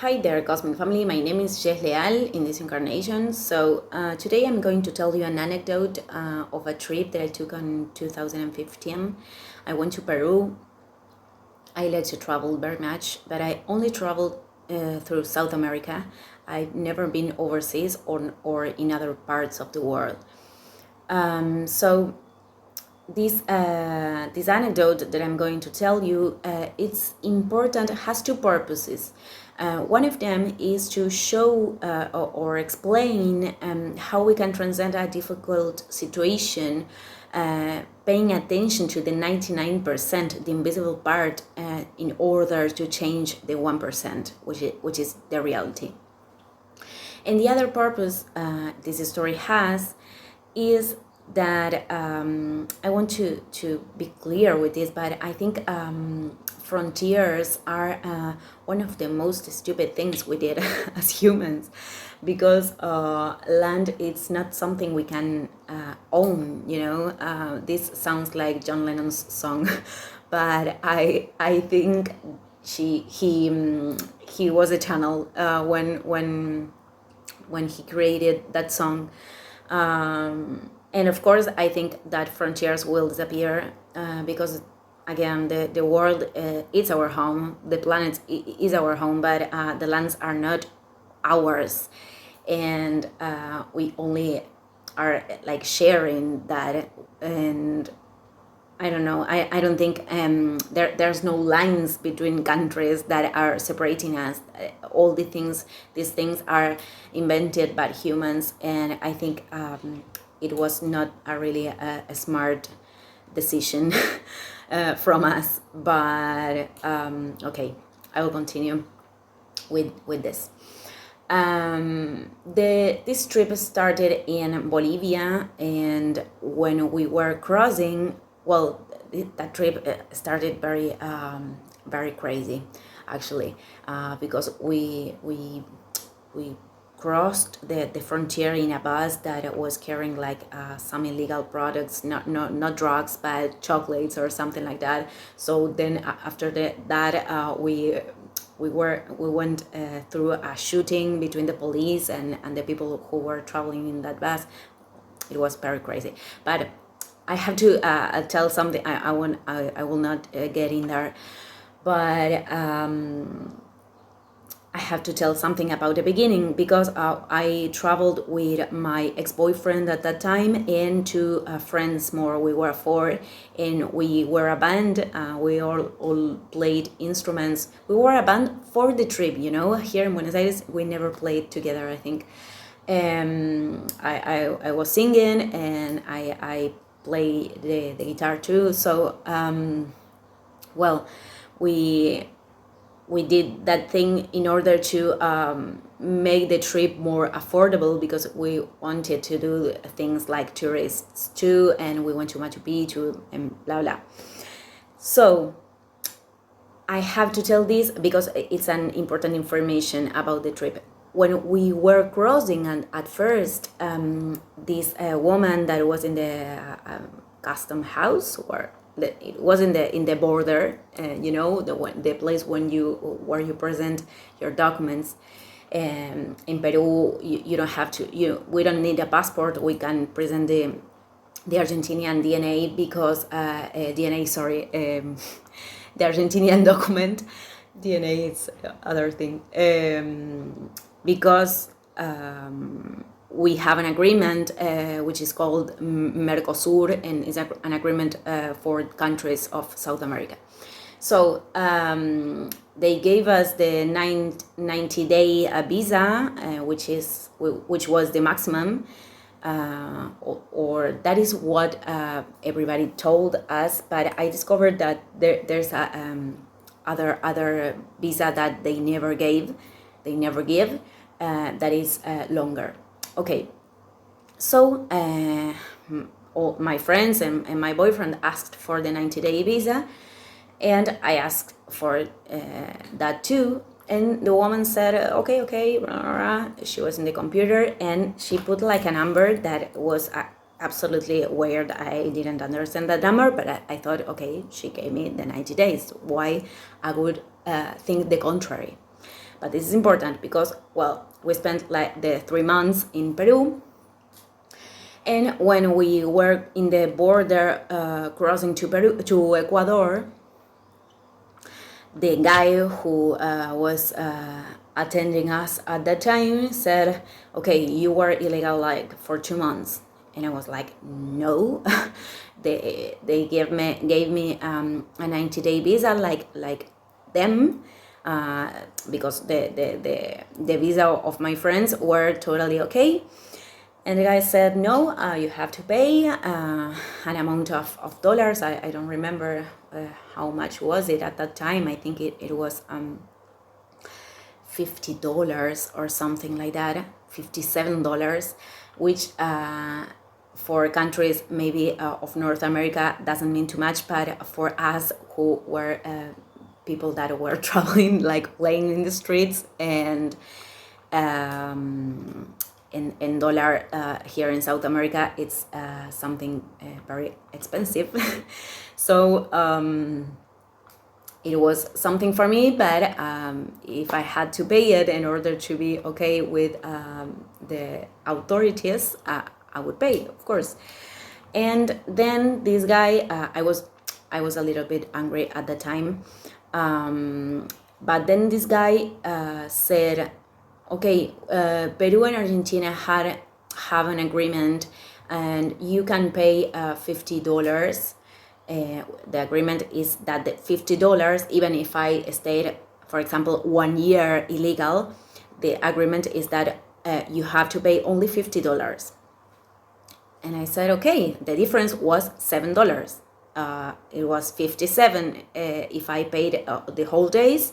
Hi there, Cosmic Family. My name is Jess Leal in this incarnation. So today I'm going to tell you an anecdote of a trip that I took in 2015. I went to Peru. I like to travel very much, but I only traveled through South America. I've never been overseas or in other parts of the world. So this anecdote that I'm going to tell you, it's important, has two purposes. One of them is to show or explain how we can transcend a difficult situation, paying attention to the 99%, the invisible part, in order to change the 1%, which is the reality. And the other purpose this story has is that I want to be clear with this, but I think frontiers are one of the most stupid things we did as humans, because land, it's not something we can own, you know. This sounds like John Lennon's song, but I think he was a channel when he created that song. And of course, I think that frontiers will disappear because, again, the world is our home, the planet is our home, but the lands are not ours. And we only are like sharing that. And I don't know, I don't think there's no lines between countries that are separating us. All these things are invented by humans, and I think it was not a really a smart decision from us. But okay, I will continue with this. This trip started in Bolivia, and when we were crossing, well, that trip started very crazy, actually, because we crossed the frontier in a bus that was carrying like some illegal products, not drugs, but chocolates or something like that. So then after that we went through a shooting between the police and the people who were traveling in that bus. It was very crazy. But I have to tell something. I will not get in there, but I have to tell something about the beginning, because I traveled with my ex-boyfriend at that time and two friends more. We were four, and we were a band. We all played instruments. We were a band for the trip, you know. Here in Buenos Aires, we never played together, I think. I was singing, and I play the guitar too. So, well, we did that thing in order to make the trip more affordable, because we wanted to do things like tourists too, and we went to Machu Picchu and blah blah. So I have to tell this because it's an important information about the trip. When we were crossing, and at first this woman that was in the custom house, or it was in the border, you know, the place where you present your documents. In Peru, you don't have to. We don't need a passport. We can present the Argentinian DNA, because DNA, sorry, the Argentinian document. DNA is other thing, because we have an agreement which is called Mercosur, and is an agreement for countries of South America. So they gave us the 90-day visa, which was the maximum, or that is what everybody told us. But I discovered that there's a other visa that they never give, that is longer. Okay, so all my friends and my boyfriend asked for the 90-day visa, and I asked for that too. And the woman said, okay. She was in the computer, and she put like a number that was absolutely weird. I didn't understand that number, but I thought, okay, she gave me the 90 days. Why I would think the contrary? But this is important because, well, we spent like the 3 months in Peru. And when we were in the border crossing to Ecuador, the guy who was attending us at that time said, okay, you were illegal like for 2 months. And I was like, no. they gave me a 90-day visa like them, because the visa of my friends were totally okay. And the guy said, no, you have to pay an amount of dollars. I don't remember how much was it at that time. I think it was $50 or something like that, $57, which for countries maybe of North America doesn't mean too much, but for us who were people that were traveling, like playing in the streets, and in dollar here in South America, it's something very expensive. So it was something for me, but if I had to pay it in order to be okay with the authorities, I would pay, of course. And then this guy, I was a little bit angry at the time, but then this guy said, okay, Peru and Argentina have an agreement, and you can pay $50. The agreement is that the $50, even if I stayed, for example, 1 year illegal, the agreement is that you have to pay only $50. And I said, okay, the difference was $7. It was 57 if I paid the whole days,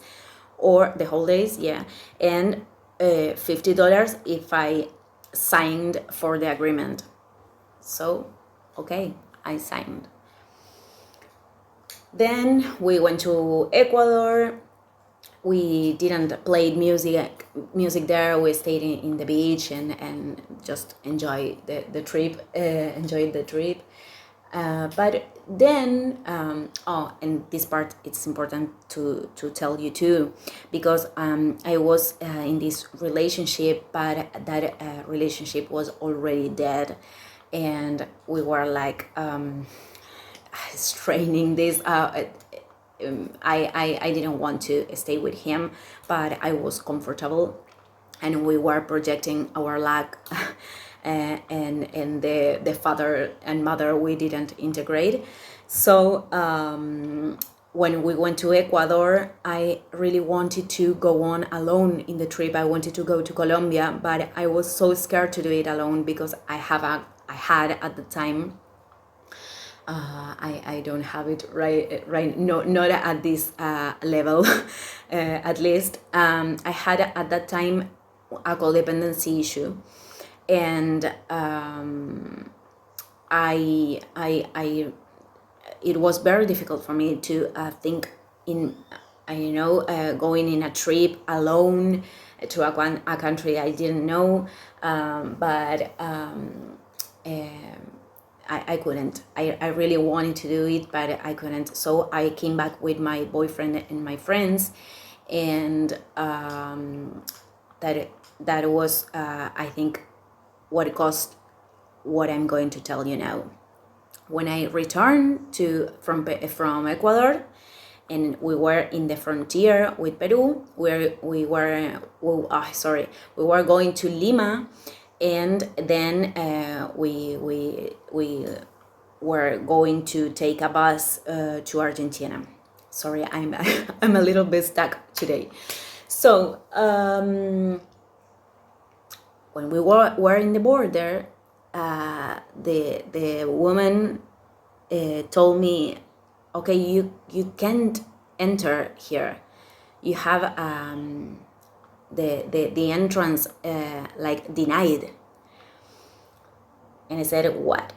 yeah, and $50 if I signed for the agreement. So, okay, I signed. Then we went to Ecuador. We didn't play music there. We stayed in the beach and just enjoyed the trip. But then, and this part, it's important to tell you too, because I was in this relationship, but that relationship was already dead, and we were like straining this. I didn't want to stay with him, but I was comfortable, and we were projecting our luck. And the father and mother, we didn't integrate. So when we went to Ecuador, I really wanted to go on alone in the trip. I wanted to go to Colombia, but I was so scared to do it alone because I had at the time, I don't have it right no, not at this level, at least. I had at that time a codependency issue, and it was very difficult for me to think in going in a trip alone to a country I didn't know, but I couldn't. I really wanted to do it, but I couldn't. So I came back with my boyfriend and my friends, and that was I think what caused what I'm going to tell you now. When I returned from Ecuador, and we were in the frontier with Peru, where we were going to Lima, and then we were going to take a bus to Argentina. Sorry, I'm I'm a little bit stuck today. So when we were in the border, the woman told me, okay, you can't enter here. You have the entrance like denied. And I said, what?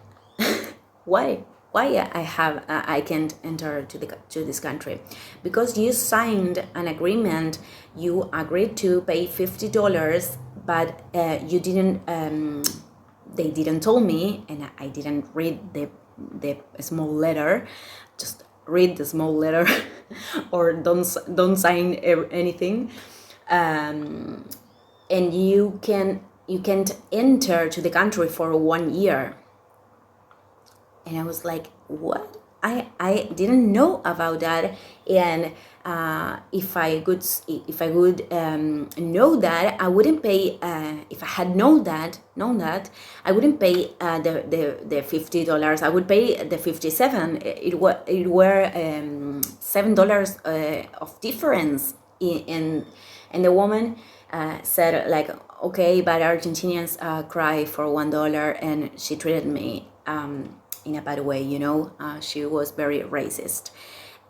Why I can't enter to this country? Because you signed an agreement. You agreed to pay $50, but you didn't. They didn't tell me, and I didn't read the small letter. Just read the small letter, or don't sign anything. and you can't enter to the country for 1 year. And I was like, what? I didn't know about that. And if I would know that, I wouldn't pay. If I had known that, I wouldn't pay the $50. I would pay the 57. It were $7 of difference and the woman said like, okay, but Argentinians cry for $1, and she treated me in a bad way, you know. She was very racist,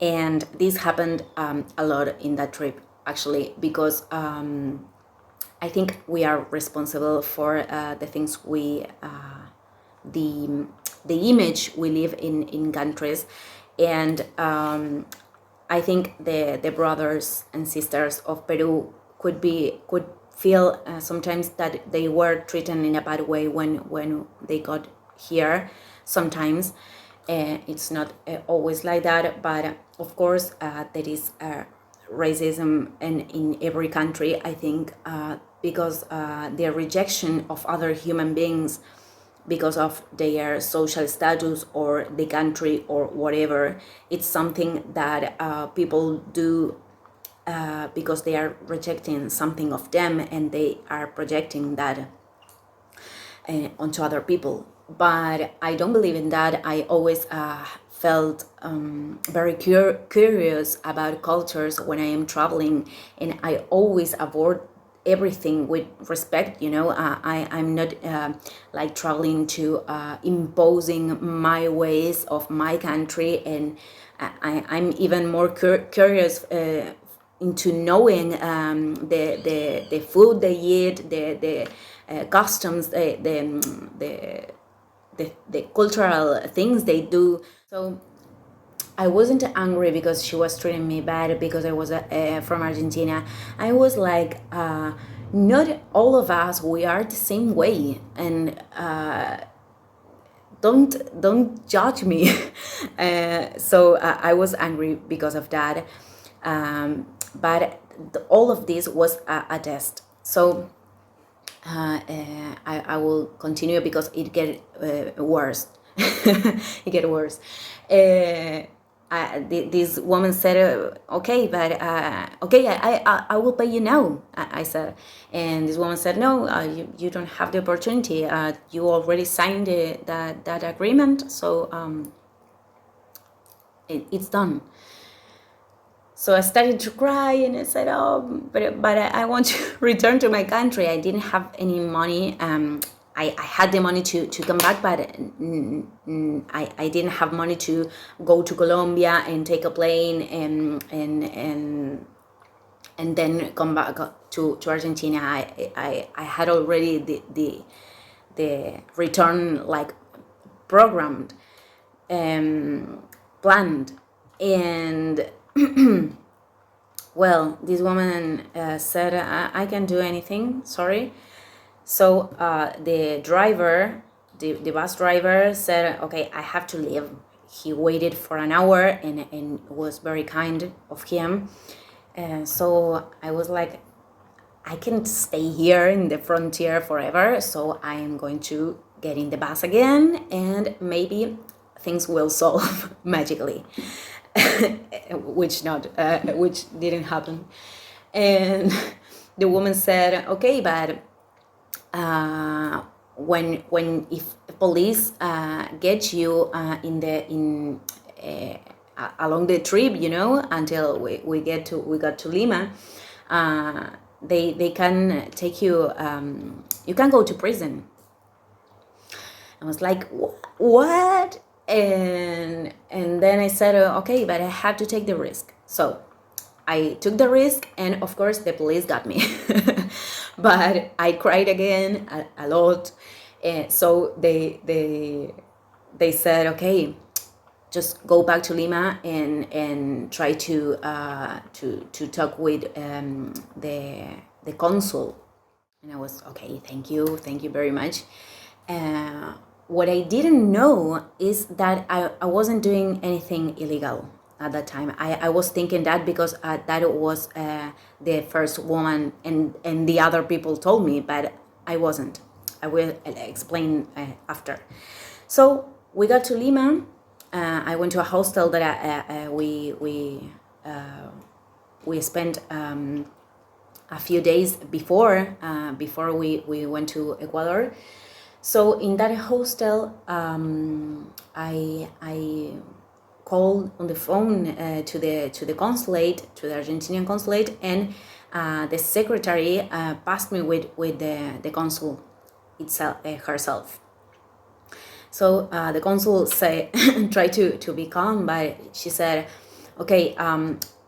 and this happened a lot in that trip, actually, because I think we are responsible for the things the image we live in countries, and I think the brothers and sisters of Peru could feel sometimes that they were treated in a bad way when they got here. Sometimes it's not always like that, but of course there is racism in every country, I think, because the rejection of other human beings because of their social status or the country or whatever, it's something that people do because they are rejecting something of them, and they are projecting that onto other people. But I don't believe in that. I always felt very curious about cultures when I am traveling, and I always avoid everything with respect, you know. I'm not like traveling to imposing my ways of my country, and I'm even more curious into knowing the food they eat, the customs, the cultural things they do. So I wasn't angry because she was treating me bad because I was from Argentina. I was like, not all of us, we are the same way, and don't judge me. So I was angry because of that, but all of this was a test. So I will continue because it get worse. It get worse. This woman said, okay, but okay, I will pay you now, I said. And this woman said, no, you don't have the opportunity. You already signed that agreement, so it's done. So I started to cry, and I said, oh, but I want to return to my country. I didn't have any money. I had the money to come back, but I didn't have money to go to Colombia and take a plane and then come back to Argentina. I had already the return like programmed, planned, and well, this woman said, I can do anything, sorry. So the driver, the bus driver said, okay, I have to leave. He waited for an hour, and was very kind of him. So I was like, I can't stay here in the frontier forever, so I am going to get in the bus again, and maybe things will solve magically. which didn't happen. And the woman said, okay, but when if police get you along the trip, you know, until we got to Lima, they can take you, you can go to prison. I was like, what? And then I said, okay, but I have to take the risk. So I took the risk, and of course the police got me. But I cried again a lot. So they said, okay, just go back to Lima and try to talk with the consul. And I was, okay, thank you very much. What I didn't know is that I wasn't doing anything illegal. at that time. I was thinking that because that was the first woman, and the other people told me, but I wasn't. I will explain after. So we got to Lima. I went to a hostel that we spent a few days before we went to Ecuador. So in that hostel, I called on the phone to the consulate, to the Argentinian consulate, and the secretary passed me with the consul itself, herself. So the consul tried to be calm, but she said, "Okay,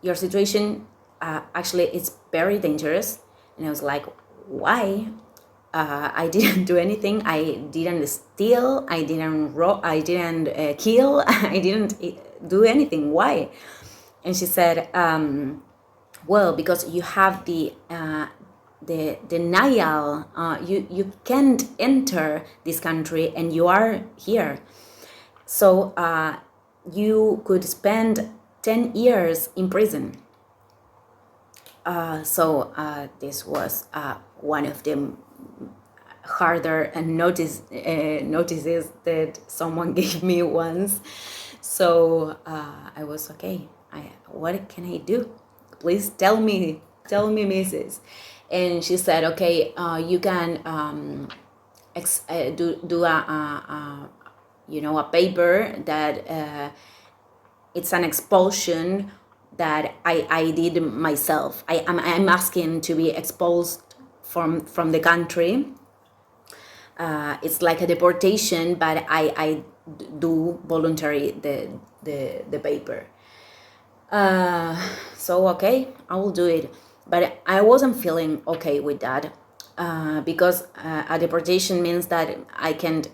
your situation actually it's very dangerous." And I was like, "Why?" I didn't do anything. I didn't steal. I didn't I didn't kill. I didn't do anything. Why? And she said, "Well, because you have the denial. You can't enter this country, and you are here. So you could spend 10 years in prison." So this was one of the harder notices that someone gave me once. So I was okay. What can I do? Please tell me, Mrs. And she said, okay, you can do a paper that it's an expulsion that I did myself. I'm asking to be expulsed from the country. It's like a deportation, but I do voluntary the paper. So okay, I will do it. But I wasn't feeling okay with that because a deportation means that I can't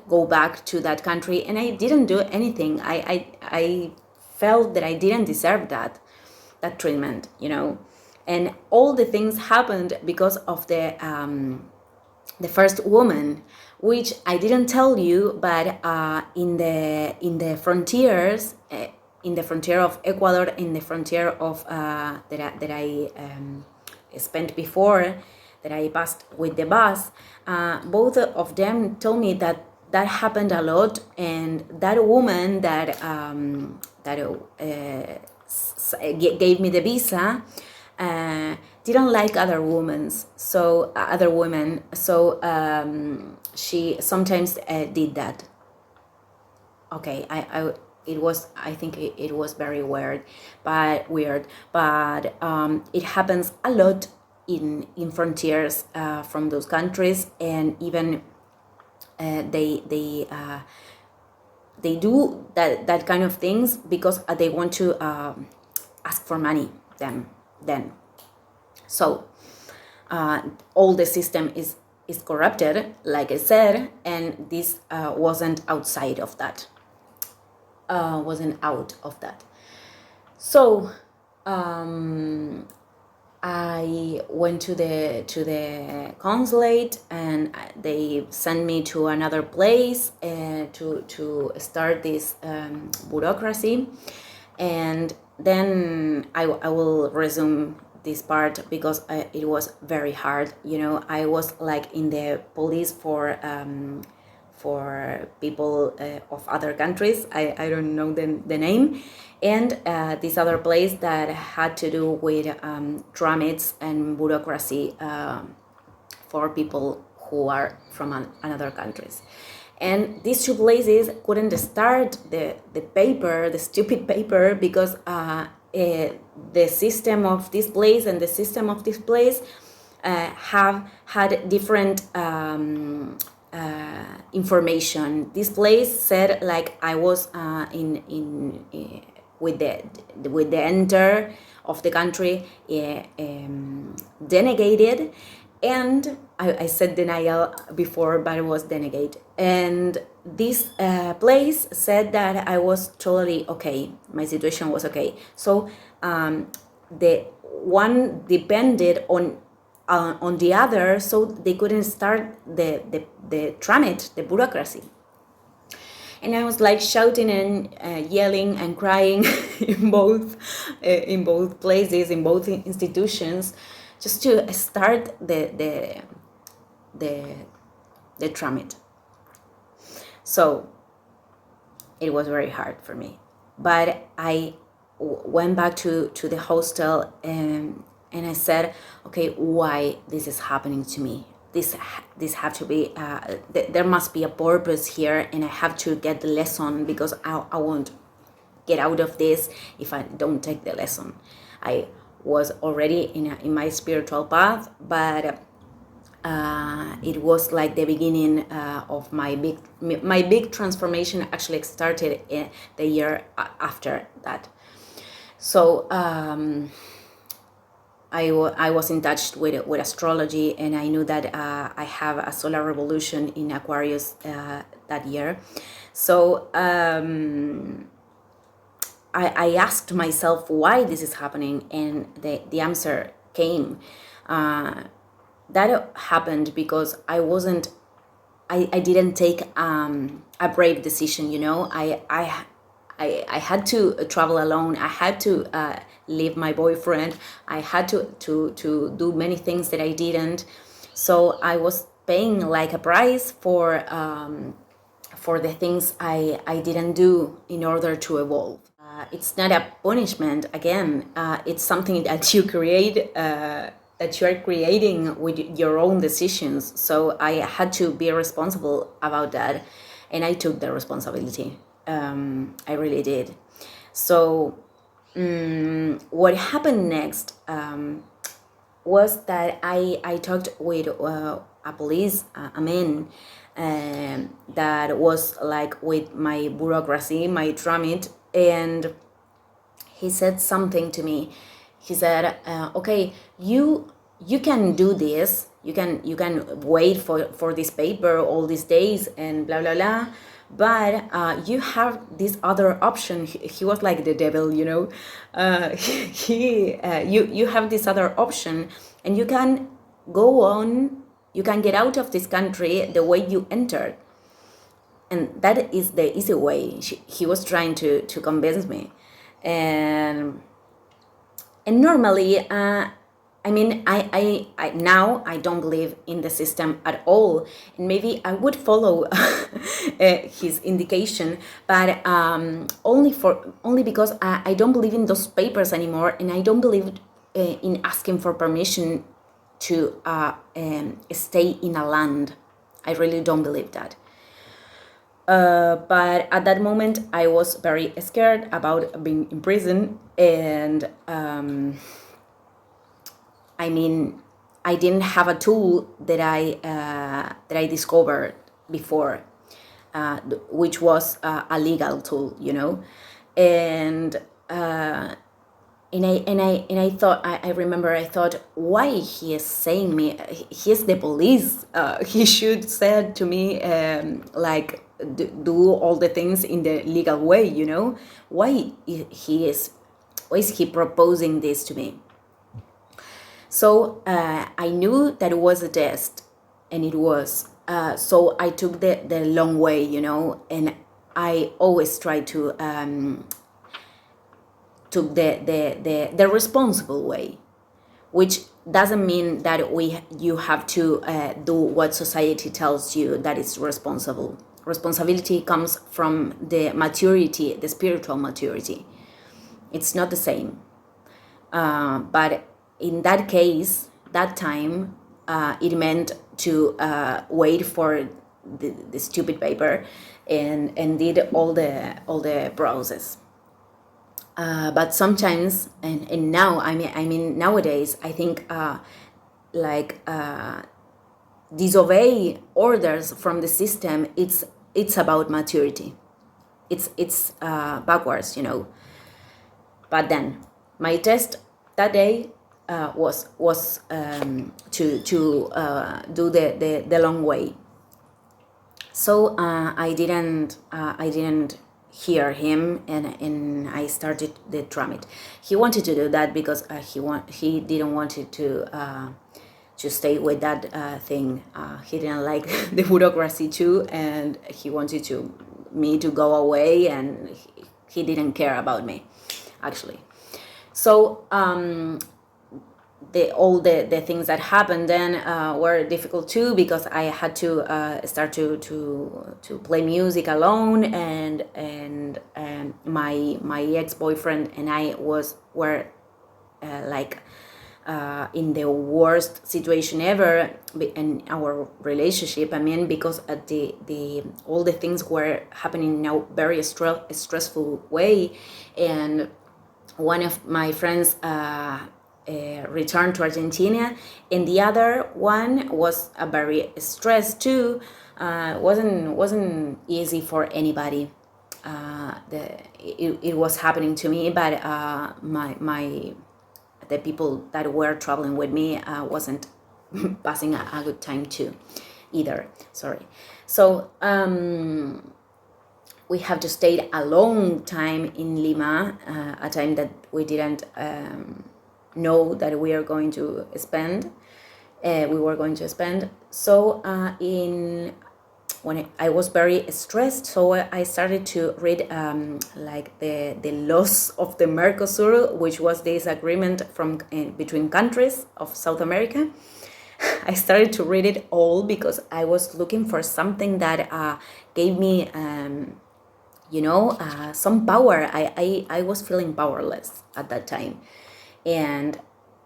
go back to that country, and I didn't do anything. I felt that I didn't deserve that treatment, and all the things happened because of the first woman, which I didn't tell you, but in the frontiers, in the frontier of Ecuador, in the frontier of that I spent before, that I passed with the bus, both of them told me that happened a lot, and that woman that gave me the visa didn't like other women, so she sometimes did that. Okay, I think it was very weird, but it happens a lot in frontiers from those countries, and even they do that kind of things because they want to ask for money then. So all the system is corrupted, like I said, and this wasn't outside of that. Wasn't out of that. So I went to the consulate, and they sent me to another place to start this bureaucracy, and then I will resume this part because it was very hard. I was like in the police for people of other countries. I don't know the name, and this other place that had to do with tramits and bureaucracy for people who are from another countries. And these two places couldn't start the paper, the stupid paper, because the system of this place and the system of this place have had different information. This place said like I was with the enter of the country denegated, and I said denial before, but it was denegate. And this place said that I was totally okay. My situation was okay. So the one depended on the other, so they couldn't start the tramit, the bureaucracy. and I was like shouting and yelling and crying in both places, in both institutions, just to start the tramit. So it was very hard for me, but I went back to the hostel, and I said, okay, why this is happening to me? This have to be there must be a purpose here, and I have to get the lesson, because I won't get out of this if I don't take the lesson. I was already in my spiritual path, but it was like the beginning of my big transformation. Actually started in the year after that. So I was in touch with astrology, and I knew that I have a solar revolution in Aquarius that year. So I asked myself why this is happening, and the answer came. That happened because I didn't take a brave decision, you know. I had to travel alone. I had to leave my boyfriend. I had to do many things that I didn't. So I was paying like a price for the things I didn't do in order to evolve. It's not a punishment. Again, it's something that you create. That you are creating with your own decisions. So I had to be responsible about that, and I took the responsibility. I really did. So what happened next was that I talked with a police, a man that was like with my bureaucracy, my tramit, and he said something to me. He said, okay, you can do this, you can wait for this paper all these days and blah blah blah, but you have this other option. He was like the devil, you know. You have this other option, and you can go on, you can get out of this country the way you entered, and that is the easy way. He was trying to convince me. And normally, I mean, I now I don't believe in the system at all, and maybe I would follow his indication, but only because I don't believe in those papers anymore, and I don't believe in asking for permission to stay in a land. I really don't believe that. But at that moment, I was very scared about being in prison, and I mean, I didn't have a tool that I discovered before, which was a legal tool, you know, and I thought, I remember I thought, why he is saying me? He is the police. He should say to me like, do all the things in the legal way, you know. Why is he proposing this to me? So I knew that it was a test, and it was. So I took the long way, you know, and I always try to took the responsible way, which doesn't mean that you have to do what society tells you that is responsible. Responsibility comes from the maturity, the spiritual maturity. It's not the same. But in that case, that time, it meant to wait for the stupid paper and did all the process. But sometimes, and now, I mean nowadays, I think disobey orders from the system. It's about maturity. It's backwards, you know. But then my test that day was to do the long way. So I didn't hear him, and I started the tramit. He wanted to do that because he didn't want it to stay with that thing. He didn't like the bureaucracy too, and he wanted to told me to go away, and he didn't care about me, actually. So all the things that happened then were difficult too, because I had to start to play music alone, and my ex-boyfriend and I were like in the worst situation ever in our relationship. I mean, because the all the things were happening in a very stressful way, and one of my friends returned to Argentina, and the other one was very stressed too. Wasn't easy for anybody. It was happening to me, but the people that were traveling with me wasn't passing a good time too, either. Sorry. So we have to stay a long time in Lima, a time that we didn't know that we were going to spend. So when I was very stressed, so I started to read like the laws of the Mercosur, which was this agreement between countries of South America. I started to read it all because I was looking for something that gave me some power. I was feeling powerless at that time, and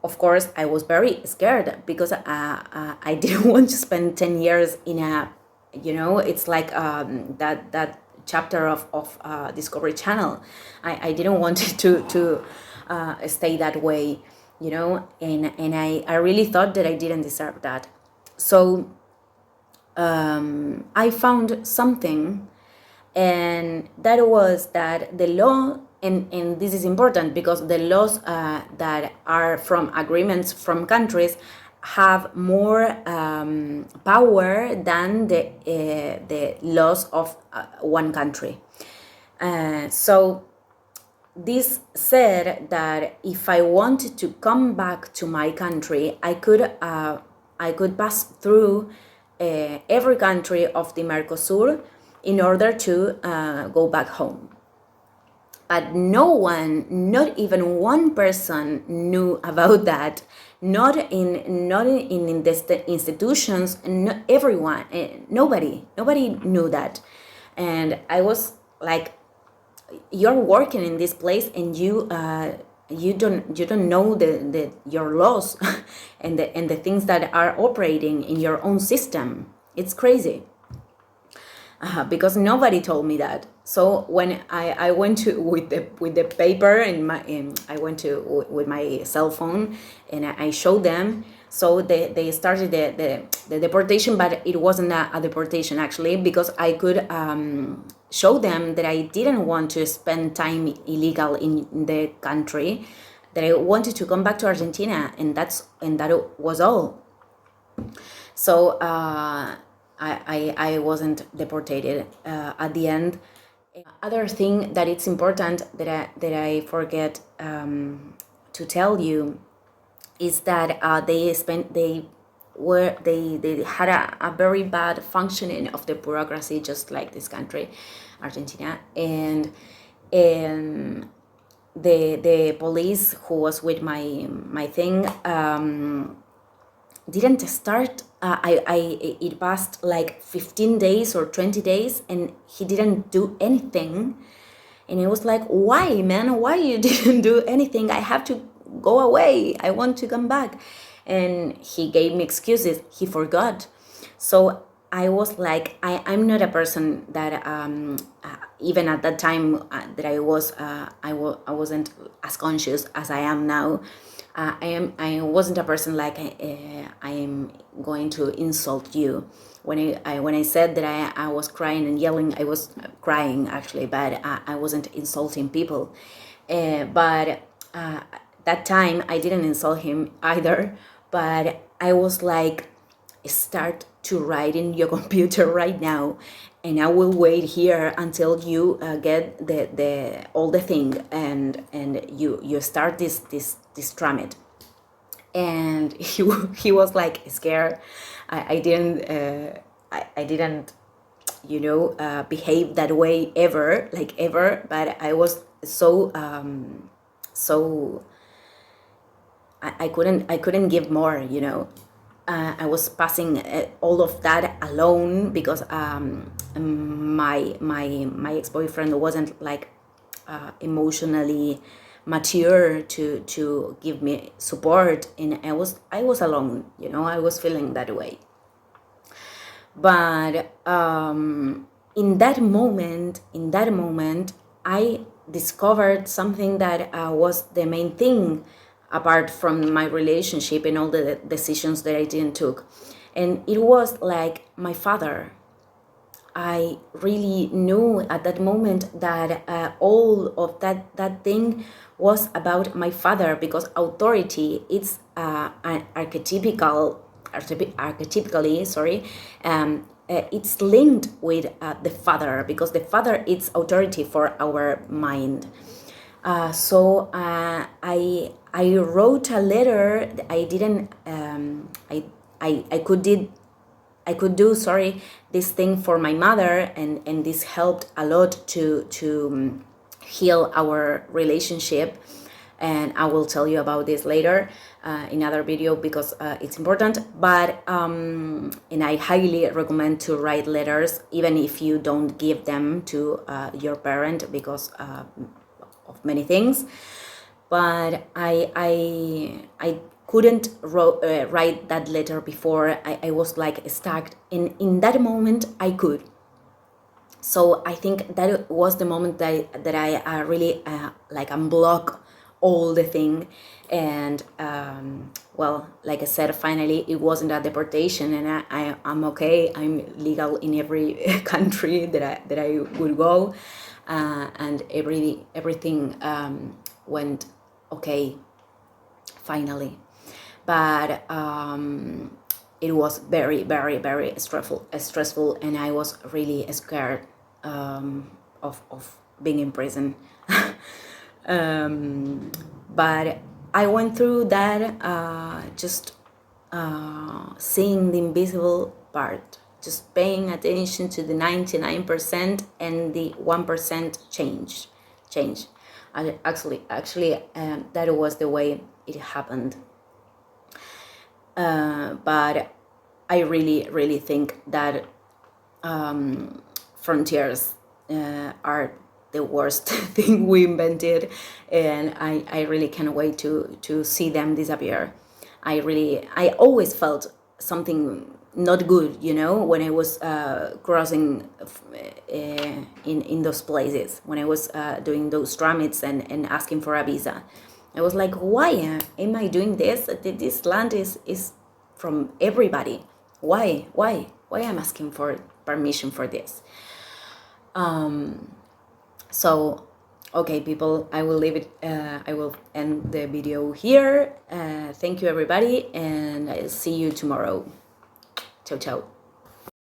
of course I was very scared because I didn't want to spend 10 years in a, it's like that chapter of Discovery Channel. I didn't want to stay that way, and I really thought that I didn't deserve that. So I found something, and that was that the law, and this is important because the laws that are from agreements from countries have more power than the laws of one country. So this said that if I wanted to come back to my country, I could pass through every country of the Mercosur in order to go back home. But no one, not even one person, knew about that. Not in the institutions. Not everyone, nobody knew that. And I was like, you're working in this place, and you don't know your laws and the things that are operating in your own system. It's crazy. Because nobody told me that. So when I went to with the paper and I went to with my cell phone, and I showed them. So they started the deportation, but it wasn't a deportation actually, because I could show them that I didn't want to spend time illegal in the country, that I wanted to come back to Argentina, and that was all. So I wasn't deported at the end. Other thing that it's important that I forget to tell you is that they had a very bad functioning of the bureaucracy, just like this country, Argentina, and the police who was with my thing didn't start. It passed like 15 days or 20 days, and he didn't do anything. And it was like, why, man? Why you didn't do anything? I have to go away. I want to come back. And he gave me excuses. He forgot. So I was like, I'm not a person that even at that time that I wasn't as conscious as I am now. I wasn't a person like I am going to insult you. When I said that I was crying and yelling, I was crying actually, but I wasn't insulting people. But that time I didn't insult him either. But I was like, start to write in your computer right now, and I will wait here until you get the all the thing, and you start this tramit. And he was like scared. I didn't behave that way ever, but I was so I couldn't give more. I was passing all of that alone because my ex-boyfriend wasn't like emotionally mature to give me support, and I was alone. I was feeling that way. But in that moment, I discovered something that was the main thing, apart from my relationship and all the decisions that I didn't took, and it was like my father. I really knew at that moment that all of that thing was about my father, because authority it's archetypically, it's linked with the father, because the father is authority for our mind. So I wrote a letter. I didn't I could do this thing for my mother, and this helped a lot to heal our relationship, and I will tell you about this later in another video, because it's important. But and I highly recommend to write letters, even if you don't give them to your parent, because of many things. But I couldn't write that letter before. I was like stuck. In that moment I could. So I think that was the moment that I really like unblock all the thing. And well, like I said, finally it wasn't a deportation, and I'm okay. I'm legal in every country that I would go, and everything went okay finally. But it was very, very, very stressful, and I was really scared of being in prison. But I went through that, just seeing the invisible part, just paying attention to the 99% and the 1% change. Actually, that was the way it happened. But I really think that frontiers are the worst thing we invented, and I really can't wait to see them disappear. I always felt something not good, when I was crossing in those places, when I was doing those tramits and asking for a visa. I was like, why am I doing this? This land is from everybody. Why I'm asking for permission for this? So, okay, people, I will leave it. I will end the video here. Thank you, everybody, and I'll see you tomorrow. Ciao, ciao.